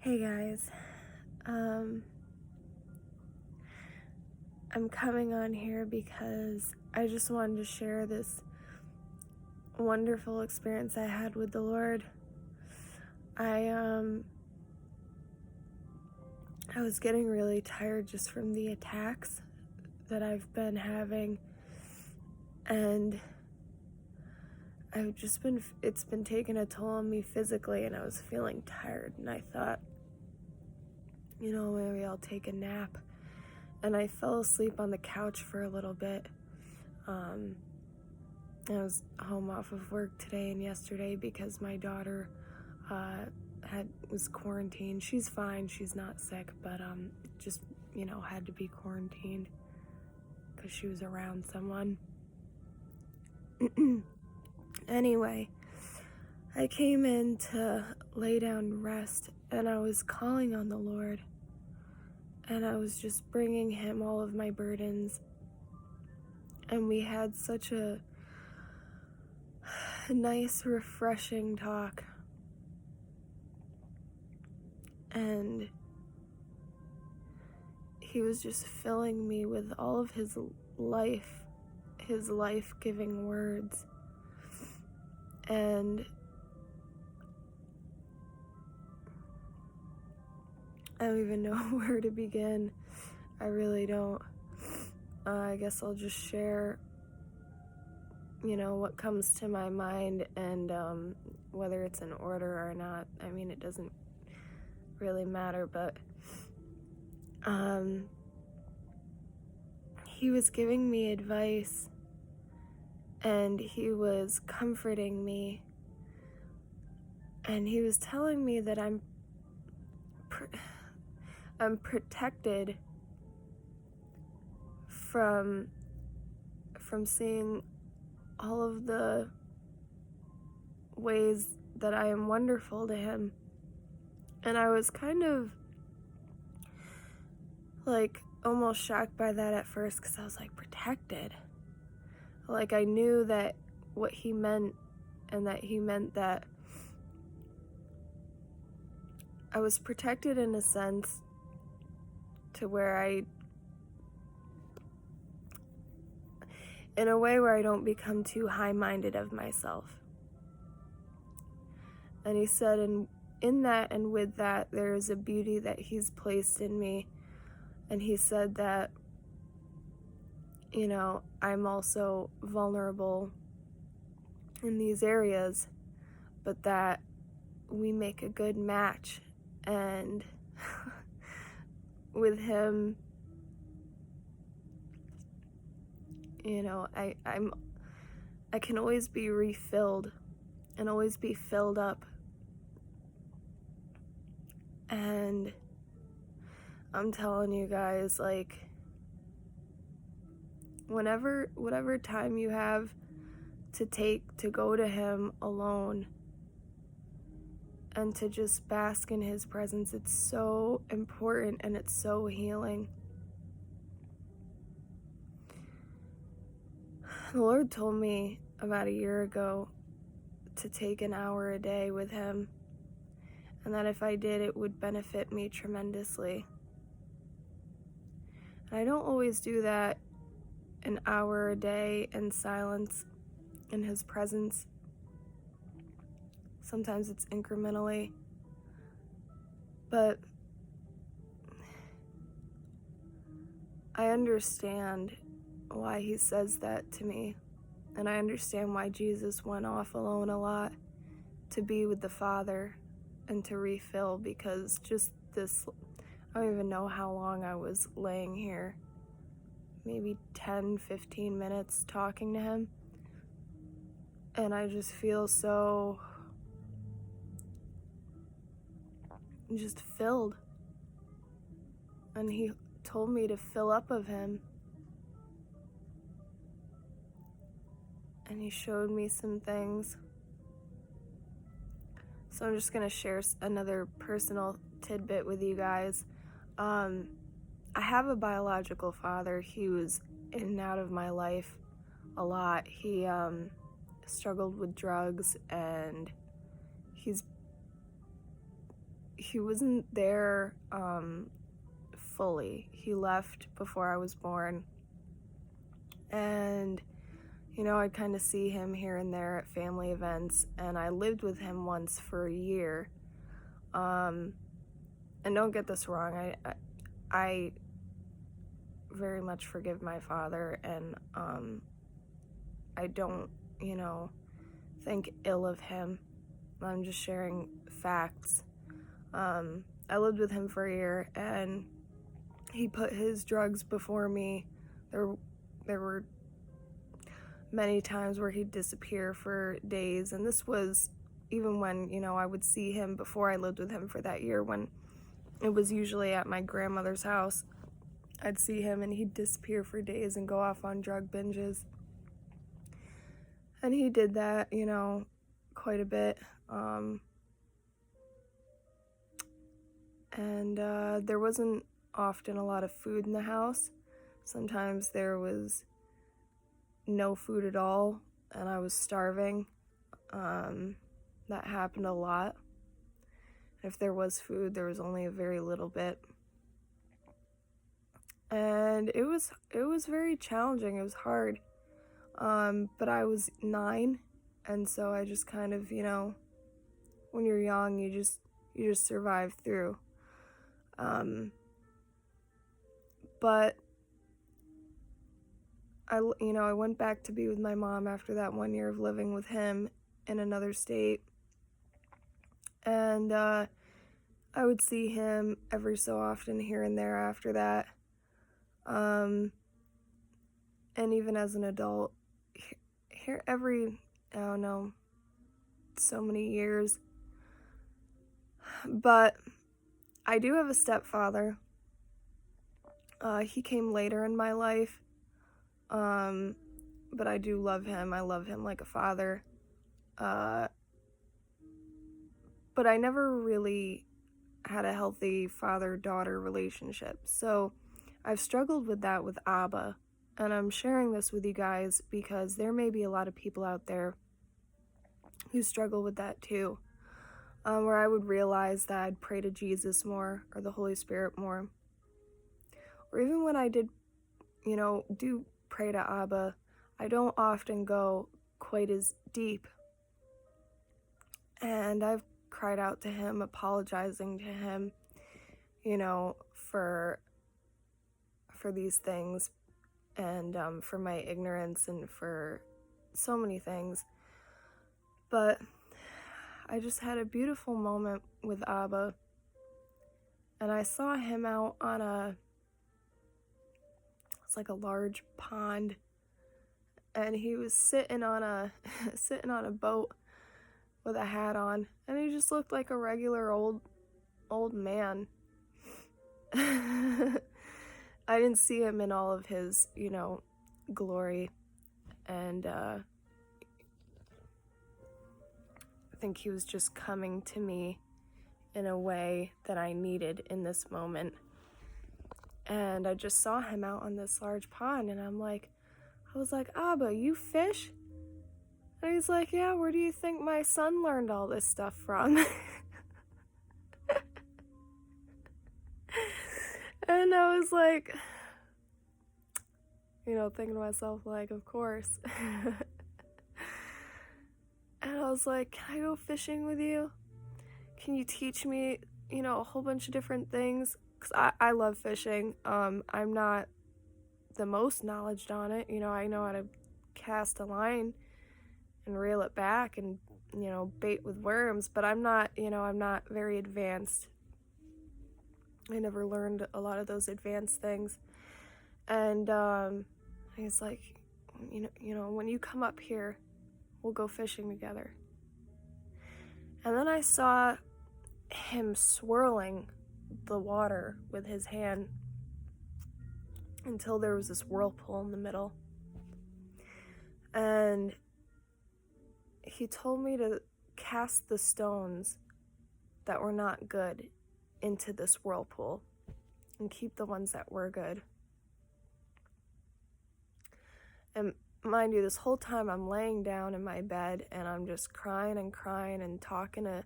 Hey guys, I'm coming on here because I just wanted to share this wonderful experience I had with the Lord. I was getting really tired just from the attacks that I've been having, and it's been taking a toll on me physically, and I was feeling tired, and I thought, maybe I'll take a nap. And I fell asleep on the couch for a little bit. I was home off of work today and yesterday because my daughter was quarantined. She's fine, she's not sick, but just had to be quarantined because she was around someone. Anyway, I came in to lay down and rest, and I was calling on the Lord, and I was just bringing him all of my burdens, and we had such a nice, refreshing talk. And he was just filling me with all of his life-giving words. And I don't even know where to begin. I really don't. I guess I'll just share, what comes to my mind, and whether it's in order or not. I mean, it doesn't really matter, but he was giving me advice, and he was comforting me, and he was telling me that I'm protected from seeing all of the ways that I am wonderful to him. And I was kind of almost shocked by that at first, because I was like, protected? I knew that what he meant, and that he meant that I was protected in a sense to where in a way where I don't become too high-minded of myself. And he said, in that and with that, there is a beauty that he's placed in me. And he said that, I'm also vulnerable in these areas, but that we make a good match. And with him, I can always be refilled and always be filled up. And I'm telling you guys, whatever time you have to take to go to him alone and to just bask in his presence, it's so important, and it's so healing. The Lord told me about a year ago to take an hour a day with him, and that if I did, it would benefit me tremendously. And I don't always do that, an hour a day in silence in his presence. Sometimes it's incrementally, but I understand why he says that to me, and I understand why Jesus went off alone a lot to be with the Father and to refill, because I don't even know how long I was laying here, maybe 10-15 minutes talking to him, and I just feel so just filled. And he told me to fill up of him, and he showed me some things. So I'm just gonna share another personal tidbit with you guys. I have a biological father. He was in and out of my life a lot. He struggled with drugs, and he's he wasn't there fully. He left before I was born. And, I'd kind of see him here and there at family events, and I lived with him once for a year. And don't get this wrong, I very much forgive my father, and I don't, think ill of him. I'm just sharing facts. I lived with him for a year, and he put his drugs before me. There were many times where he'd disappear for days, and this was even when, I would see him before I lived with him for that year, when it was usually at my grandmother's house. I'd see him and he'd disappear for days and go off on drug binges. And he did that, quite a bit. And there wasn't often a lot of food in the house. Sometimes there was no food at all, and I was starving. That happened a lot. If there was food, there was only a very little bit. And it was very challenging. It was hard. But I was 9, and so I just kind of, when you're young, you just survive through. But I went back to be with my mom after that 1 year of living with him in another state. And I would see him every so often here and there after that. And even as an adult, here every, I don't know, so many years. But I do have a stepfather. He came later in my life. But I do love him. I love him like a father. But I never really had a healthy father-daughter relationship. So I've struggled with that with Abba. And I'm sharing this with you guys because there may be a lot of people out there who struggle with that too. Where I would realize that I'd pray to Jesus more or the Holy Spirit more. Or even when I did, do pray to Abba, I don't often go quite as deep. And I've cried out to him, apologizing to him, for these things, and for my ignorance and for so many things. But I just had a beautiful moment with Abba, and I saw him out on it's like a large pond, and he was sitting on a boat with a hat on, and he just looked like a regular old man. I didn't see him in all of his, glory, and I think he was just coming to me in a way that I needed in this moment. And I just saw him out on this large pond, and I was like, Abba, you fish? And he's like, yeah, where do you think my son learned all this stuff from? And I was like, thinking to myself, like, of course. And I was like, can I go fishing with you? Can you teach me, a whole bunch of different things? Because I love fishing. I'm not the most knowledge on it. I know how to cast a line and reel it back and, bait with worms, but I'm not very advanced. I never learned a lot of those advanced things. And he's like, when you come up here, we'll go fishing together. And then I saw him swirling the water with his hand until there was this whirlpool in the middle. And he told me to cast the stones that were not good into this whirlpool and keep the ones that were good. And mind you, this whole time I'm laying down in my bed and I'm just crying and talking to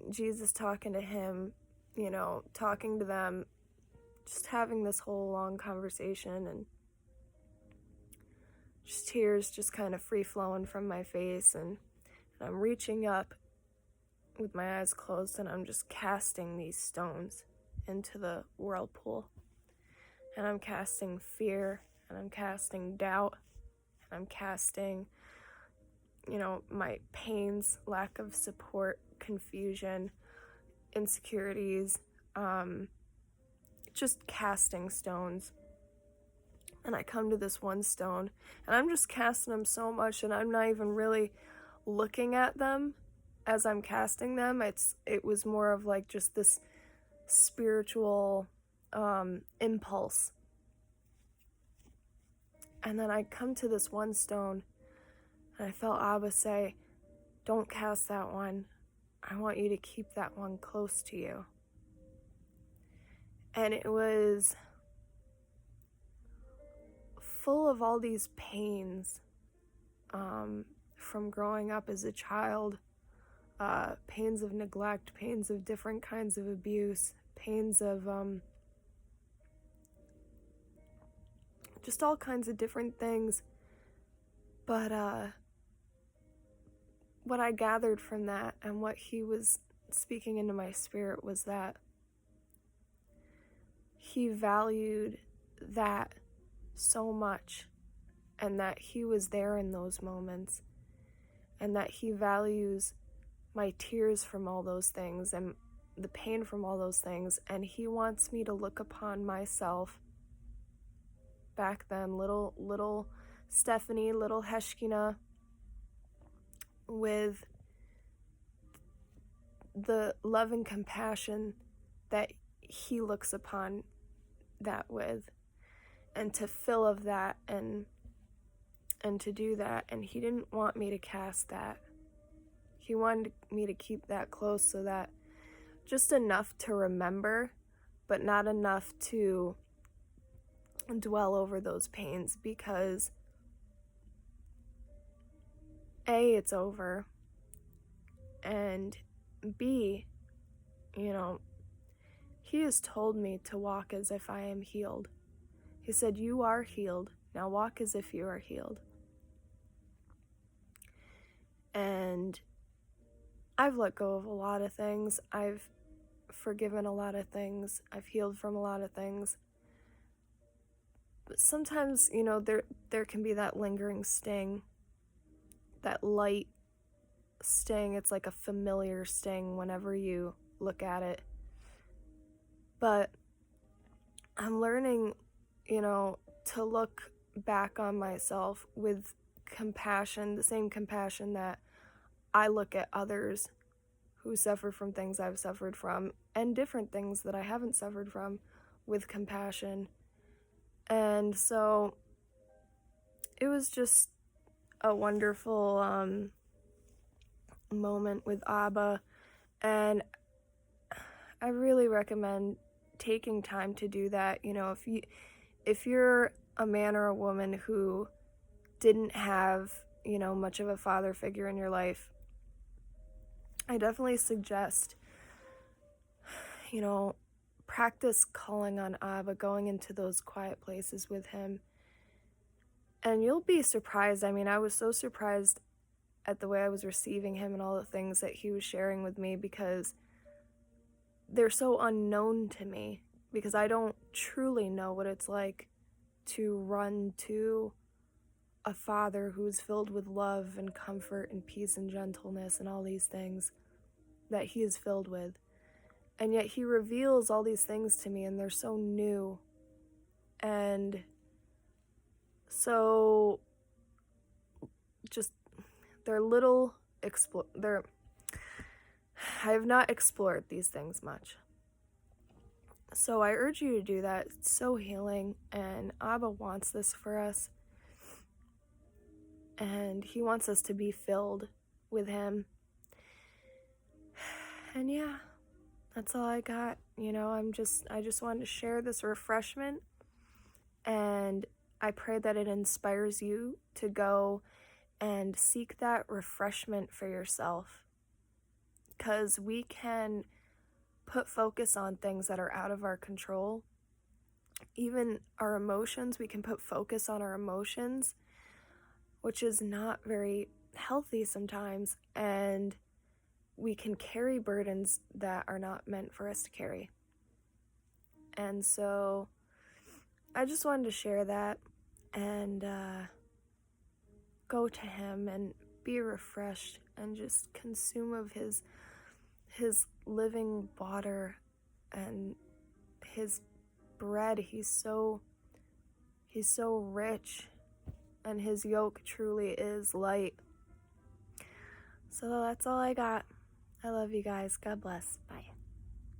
Jesus talking to him, talking to them, just having this whole long conversation, and just tears just kind of free flowing from my face, and I'm reaching up with my eyes closed, and I'm just casting these stones into the whirlpool. And I'm casting fear, and I'm casting doubt, and I'm casting, my pains, lack of support, confusion, insecurities, just casting stones. And I come to this one stone, and I'm just casting them so much, and I'm not even really looking at them as I'm casting them. It was more of like just this spiritual impulse. And then I come to this one stone, and I felt Abba say, "Don't cast that one. I want you to keep that one close to you." And it was full of all these pains from growing up as a child, pains of neglect, pains of different kinds of abuse, pains of just all kinds of different things. But what I gathered from that, and what he was speaking into my spirit, was that he valued that so much, and that he was there in those moments, and that he values my tears from all those things and the pain from all those things. And he wants me to look upon myself back then, little Stephanie, little Heshkina, with the love and compassion that he looks upon that with, and to fill of that, and to do that. And he didn't want me to cast that. He wanted me to keep that close, so that just enough to remember, but not enough to dwell over those pains, because A, it's over, and B, he has told me to walk as if I am healed. He said, "You are healed. Now walk as if you are healed." And I've let go of a lot of things. I've forgiven a lot of things. I've healed from a lot of things. But sometimes, there can be that lingering sting, that light sting. It's like a familiar sting whenever you look at it. But I'm learning, to look back on myself with compassion, the same compassion that I look at others who suffer from things I've suffered from, and different things that I haven't suffered from, with compassion. And so it was just a wonderful moment with Abba, and I really recommend taking time to do that. If you're a man or a woman who didn't have, much of a father figure in your life, I definitely suggest, practice calling on Abba, going into those quiet places with him. And you'll be surprised. I was so surprised at the way I was receiving him and all the things that he was sharing with me, because they're so unknown to me, because I don't truly know what it's like to run to a father who's filled with love and comfort and peace and gentleness and all these things that he is filled with. And yet he reveals all these things to me, and they're so new. And so just, they're I have not explored these things much. So I urge you to do that. It's so healing, and Abba wants this for us. And he wants us to be filled with him. And yeah, that's all I got. I just wanted to share this refreshment, and I pray that it inspires you to go and seek that refreshment for yourself. because we can put focus on things that are out of our control. Even our emotions, we can put focus on our emotions, which is not very healthy sometimes, and we can carry burdens that are not meant for us to carry. And so I just wanted to share that and go to him and be refreshed and just consume of his living water and his bread. He's so rich, and his yoke truly is light. So that's all I got. I love you guys. God bless.